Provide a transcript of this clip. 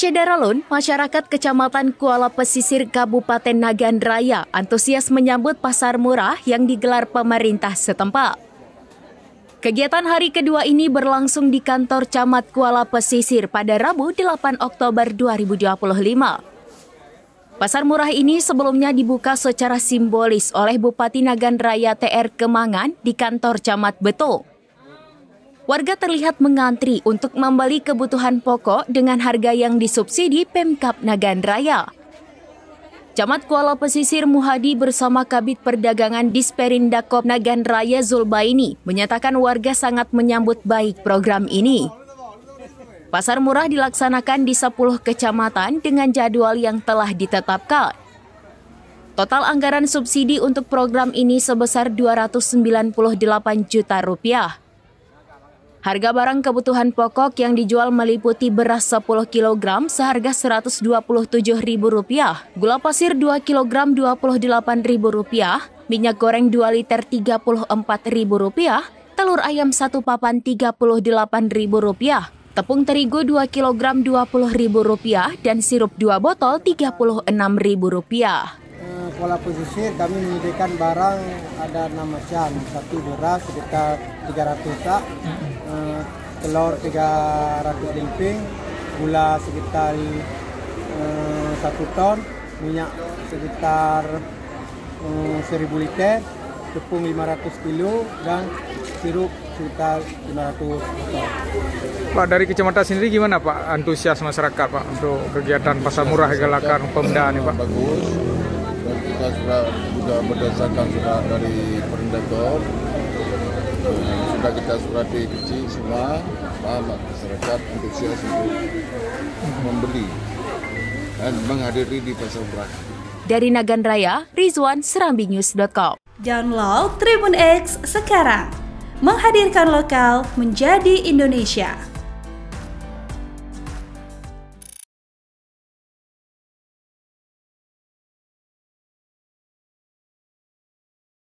Syedaralun, masyarakat Kecamatan Kuala Pesisir Kabupaten Nagan Raya antusias menyambut pasar murah yang digelar pemerintah setempat. Kegiatan hari kedua ini berlangsung di kantor Camat Kuala Pesisir pada Rabu 8 Oktober 2025. Pasar murah ini sebelumnya dibuka secara simbolis oleh Bupati Nagan Raya TR Kemangan di kantor Camat Beto. Warga terlihat mengantri untuk membeli kebutuhan pokok dengan harga yang disubsidi Pemkab Nagan Raya. Camat Kuala Pesisir Muhadi bersama Kabid Perdagangan Disperindak Nagan Raya Zulbaini menyatakan warga sangat menyambut baik program ini. Pasar murah dilaksanakan di 10 kecamatan dengan jadwal yang telah ditetapkan. Total anggaran subsidi untuk program ini sebesar Rp298 juta. Harga barang kebutuhan pokok yang dijual meliputi beras 10 kg seharga Rp127.000, gula pasir 2 kg Rp28.000, minyak goreng 2 liter Rp34.000, telur ayam 1 papan Rp38.000, tepung terigu 2 kg Rp20.000, dan sirup 2 botol Rp36.000. Kuala Pesisir kami menyediakan barang ada 6 macam. Satu beras sekitar 300 sak, telur 300 limping, gula sekitar 1 ton, minyak sekitar 1000 liter, tepung 500 kilo, dan sirup sekitar 500 botol. Pak, dari kecamatan sendiri gimana Pak antusias masyarakat Pak untuk kegiatan pasar murah yang dilakukan Pemda ini Pak? Bagus. Dan kita sudah berdasarkan surat dari Perindator, sudah kita surati kecil semua, masyarakat antusias untuk membeli dan menghadiri di pasar murah. Dari Nagan Raya, Rizwan, SerambiNews.com. Download Tribun X sekarang, menghadirkan lokal menjadi Indonesia.